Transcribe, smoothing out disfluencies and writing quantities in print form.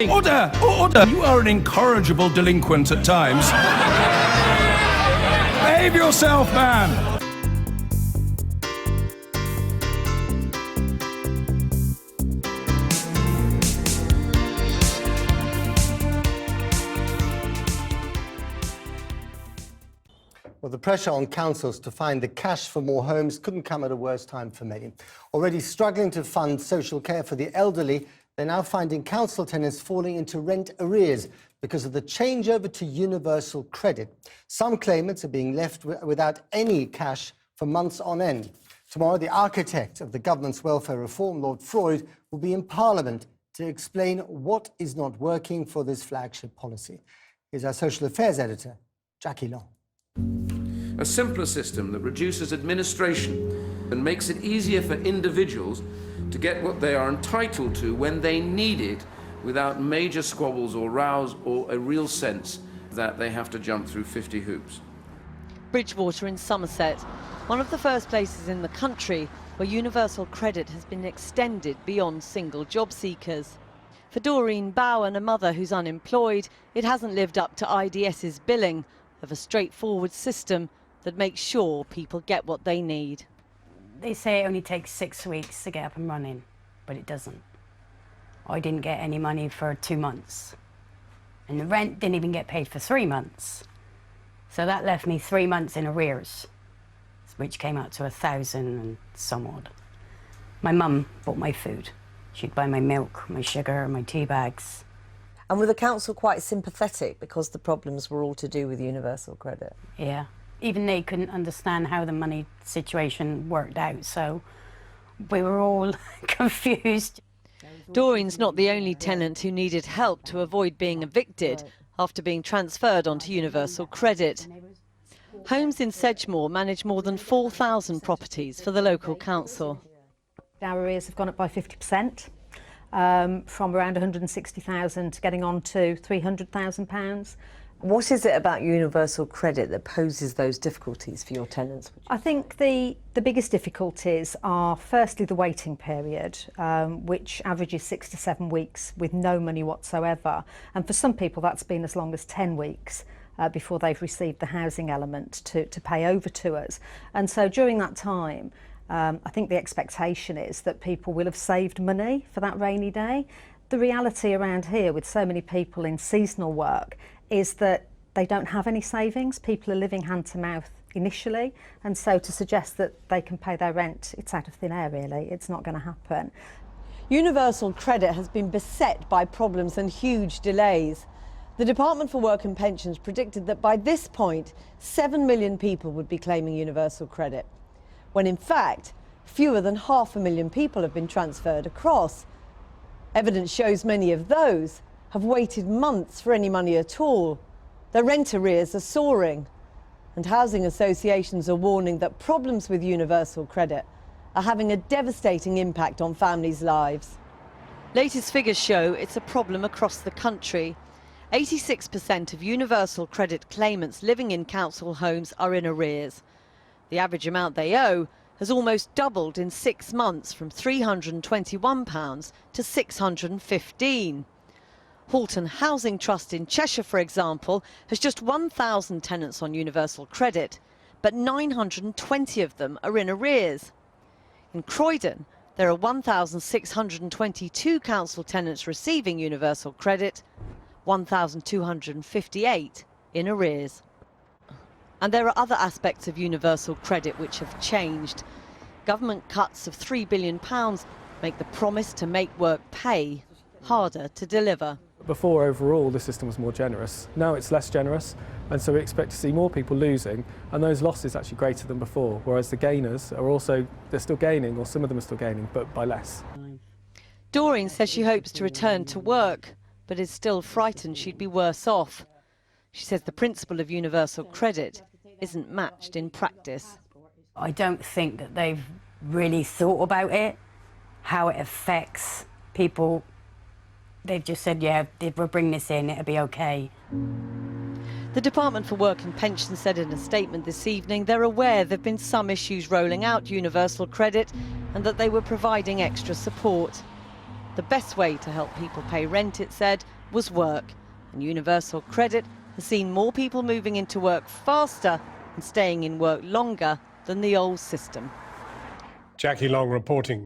Order! Order! You are an incorrigible delinquent at times. Behave yourself, man! Well, the pressure on councils to find the cash for more homes couldn't come at a worse time for many. Already struggling to fund social care for the elderly, they're now finding council tenants falling into rent arrears because of the changeover to universal credit. Some claimants are being left without any cash for months on end. Tomorrow, the architect of the government's welfare reform, Lord Freud, will be in Parliament to explain what is not working for this flagship policy. Here's our social affairs editor, Jackie Long. A simpler system that reduces administration and makes it easier for individuals to get what they are entitled to when they need it without major squabbles or rows or a real sense that they have to jump through 50 hoops. Bridgewater in Somerset, one of the first places in the country where universal credit has been extended beyond single job seekers. For Doreen Bowen, a mother who's unemployed, it hasn't lived up to IDS's billing of a straightforward system that makes sure people get what they need. They say it only takes 6 weeks to get up and running, but it doesn't. I didn't get any money for 2 months, and the rent didn't even get paid for 3 months. So that left me 3 months in arrears, which came out to 1,000 and some odd. My mum bought my food. She'd buy my milk, my sugar, my tea bags. And were the council quite sympathetic because the problems were all to do with universal credit? Yeah. Even they couldn't understand how the money situation worked out, so we were all confused. Doreen's not the only tenant who needed help to avoid being evicted after being transferred onto universal credit. Homes in Sedgemoor manage more than 4,000 properties for the local council. Our arrears have gone up by 50%, from around 160,000 getting on to £300,000. What is it about universal credit that poses those difficulties for your tenants? I think the biggest difficulties are firstly the waiting period, which averages 6 to 7 weeks with no money whatsoever. And for some people that's been as long as 10 weeks before they've received the housing element to pay over to us. And so during that time, I think the expectation is that people will have saved money for that rainy day. The reality around here with so many people in seasonal work is that they don't have any savings. People are living hand to mouth initially, and so to suggest that they can pay their rent, it's out of thin air really. It's not going to happen. Universal credit has been beset by problems and huge delays. The Department for Work and Pensions predicted that by this point 7 million people would be claiming universal credit, when in fact fewer than 500,000 people have been transferred across. Evidence shows many of those have waited months for any money at all. Their rent arrears are soaring, and housing associations are warning that problems with universal credit are having a devastating impact on families' lives. Latest figures show it's a problem across the country. 86% of universal credit claimants living in council homes are in arrears. The average amount they owe has almost doubled in 6 months, from £321 to £615. Halton Housing Trust in Cheshire, for example, has just 1,000 tenants on universal credit, but 920 of them are in arrears. In Croydon, there are 1,622 council tenants receiving universal credit, 1,258 in arrears. And there are other aspects of universal credit which have changed. Government cuts of £3 billion make the promise to make work pay harder to deliver. Before, overall, the system was more generous. Now it's less generous, and so we expect to see more people losing, and those losses actually greater than before, whereas the gainers are also, they're still gaining, or some of them are still gaining, but by less. Doreen says she hopes to return to work, but is still frightened she'd be worse off. She says the principle of universal credit isn't matched in practice. I don't think that they've really thought about it, how it affects people. They've just said, yeah, if we bring this in, it'll be okay. The Department for Work and Pensions said in a statement this evening they're aware there have been some issues rolling out universal credit and that they were providing extra support. The best way to help people pay rent, it said, was work. And universal credit has seen more people moving into work faster and staying in work longer than the old system. Jackie Long reporting.